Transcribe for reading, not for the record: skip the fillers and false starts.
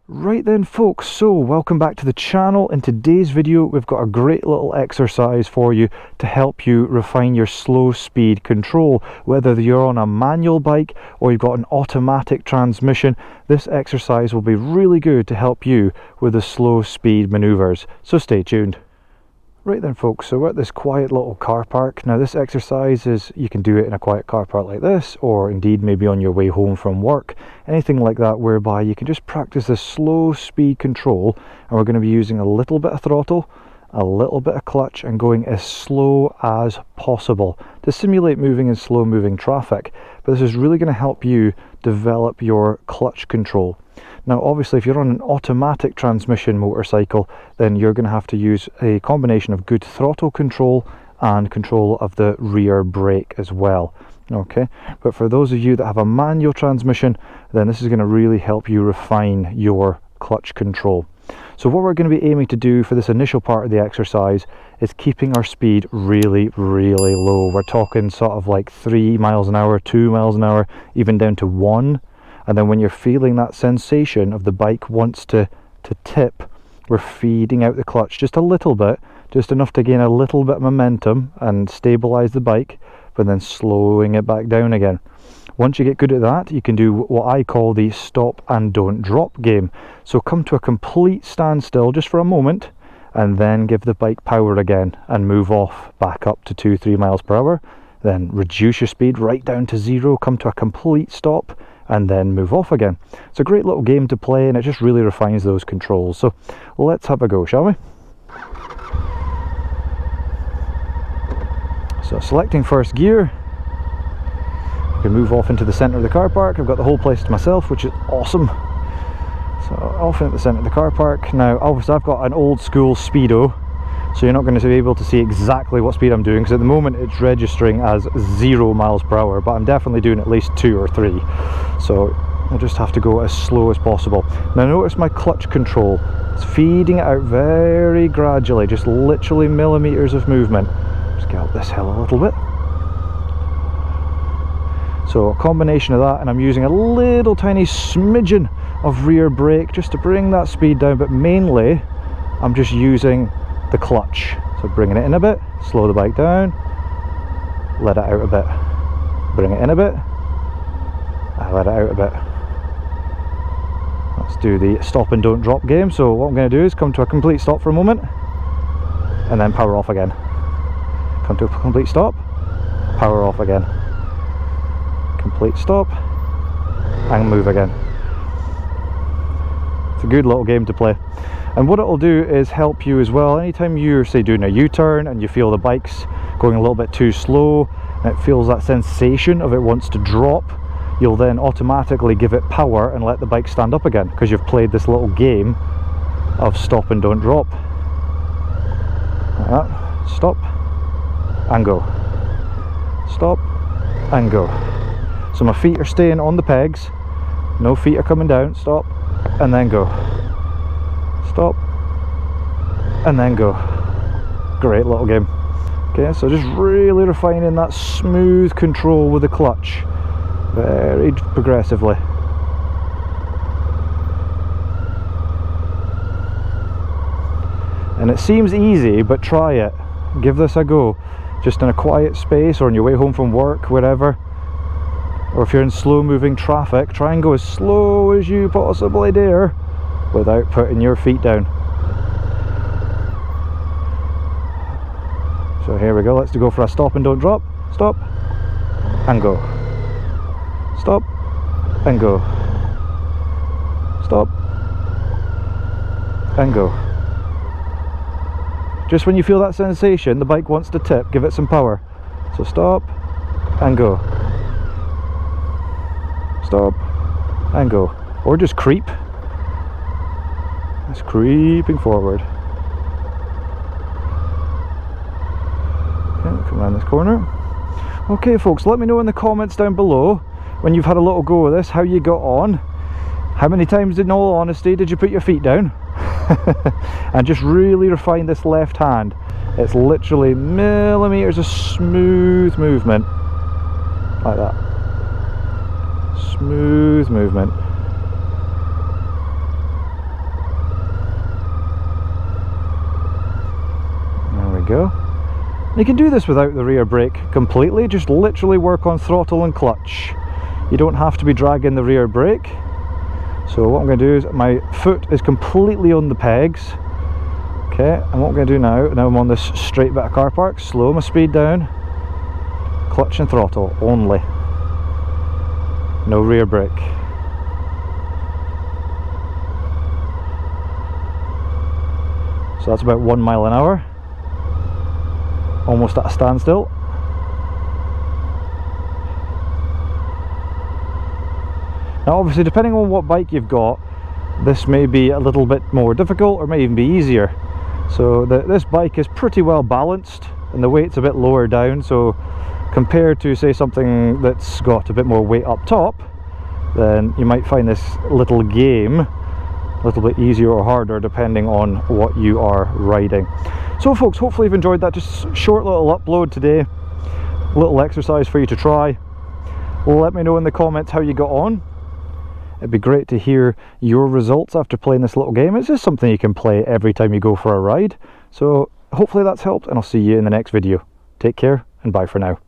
Right then folks, so welcome back to the channel. In today's video we've got a great little exercise for you to help you refine your slow speed control. Whether you're on a manual bike or you've got an automatic transmission, this exercise will be really good to help you with the slow speed maneuvers, so stay tuned. Right then folks, so we're at this quiet little car park. Now this exercise you can do it in a quiet car park like this, or indeed maybe on your way home from work, anything like that, whereby you can just practice this slow speed control. And we're going to be using a little bit of throttle, a little bit of clutch, and going as slow as possible to simulate moving in slow moving traffic. But this is really going to help you develop your clutch control. Now obviously if you're on an automatic transmission motorcycle, then you're going to have to use a combination of good throttle control and control of the rear brake as well. Okay, but for those of you that have a manual transmission, then this is going to really help you refine your clutch control. So what we're going to be aiming to do for this initial part of the exercise is keeping our speed really low. We're talking sort of like 3 miles an hour, 2 miles an hour, even down to 1. And then when you're feeling that sensation of the bike wants to tip, we're feeding out the clutch just a little bit, just enough to gain a little bit of momentum and stabilize the bike, but then slowing it back down again. Once you get good at that, you can do what I call the stop and don't drop game. So come to a complete standstill just for a moment, and then give the bike power again and move off back up to 2-3 miles per hour. Then reduce your speed right down to 0, come to a complete stop, and then move off again. It's a great little game to play, and it just really refines those controls. So let's have a go, shall we? So selecting first gear, I can move off into the centre of the car park. I've got the whole place to myself, which is awesome. So off into the centre of the car park. Now obviously I've got an old school speedo, so you're not going to be able to see exactly what speed I'm doing, because at the moment it's registering as 0 miles per hour, but I'm definitely doing at least 2 or 3. So I'll just have to go as slow as possible. Now notice my clutch control. It's feeding it out very gradually, just literally millimeters of movement. Just get up this hill a little bit. So a combination of that, and I'm using a little tiny smidgen of rear brake just to bring that speed down, but mainly I'm just using the clutch. So bringing it in a bit, slow the bike down, let it out a bit, bring it in a bit, and let it out a bit. Let's do the stop and don't drop game. So what I'm going to do is come to a complete stop for a moment, and then power off again. Come to a complete stop, power off again, complete stop, and move again. It's a good little game to play. And what it'll do is help you as well. Anytime you're, say, doing a U-turn and you feel the bike's going a little bit too slow, and it feels that sensation of it wants to drop, you'll then automatically give it power and let the bike stand up again, because you've played this little game of stop and don't drop. Like that. Stop and go. Stop and go. So my feet are staying on the pegs, no feet are coming down. Stop and then go. Stop and then go. Great little game. Okay, so just really refining that smooth control with the clutch very progressively. And it seems easy, but try it. Give this a go, just in a quiet space or on your way home from work, wherever. Or if you're in slow moving traffic, try and go as slow as you possibly dare without putting your feet down. So here we go, let's go for a stop and don't drop. Stop and go. Stop and go. Stop and go. Just when you feel that sensation, the bike wants to tip, give it some power. So stop and go. Stop and go. Or just creep. It's creeping forward. Okay, come around this corner. Okay folks, let me know in the comments down below, when you've had a little go of this, how you got on. How many times, in all honesty, did you put your feet down? And just really refine this left hand. It's literally millimeters of smooth movement, like that. Smooth movement. we go. You can do this without the rear brake completely, just literally work on throttle and clutch. You don't have to be dragging the rear brake. So what I'm going to do is, my foot is completely on the pegs. Okay, and what I'm going to do now I'm on this straight bit of car park, slow my speed down, clutch and throttle only, no rear brake. So that's about 1 mile an hour, almost at a standstill. Now obviously, depending on what bike you've got, this may be a little bit more difficult or may even be easier. So this bike is pretty well balanced and the weight's a bit lower down, so compared to say something that's got a bit more weight up top, then you might find this little game a little bit easier or harder depending on what you are riding. So folks, hopefully you've enjoyed that just short little upload today, little exercise for you to try. Let me know in the comments how you got on. It'd be great to hear your results after playing this little game. It's just something you can play every time you go for a ride. So hopefully that's helped, and I'll see you in the next video. Take care and bye for now.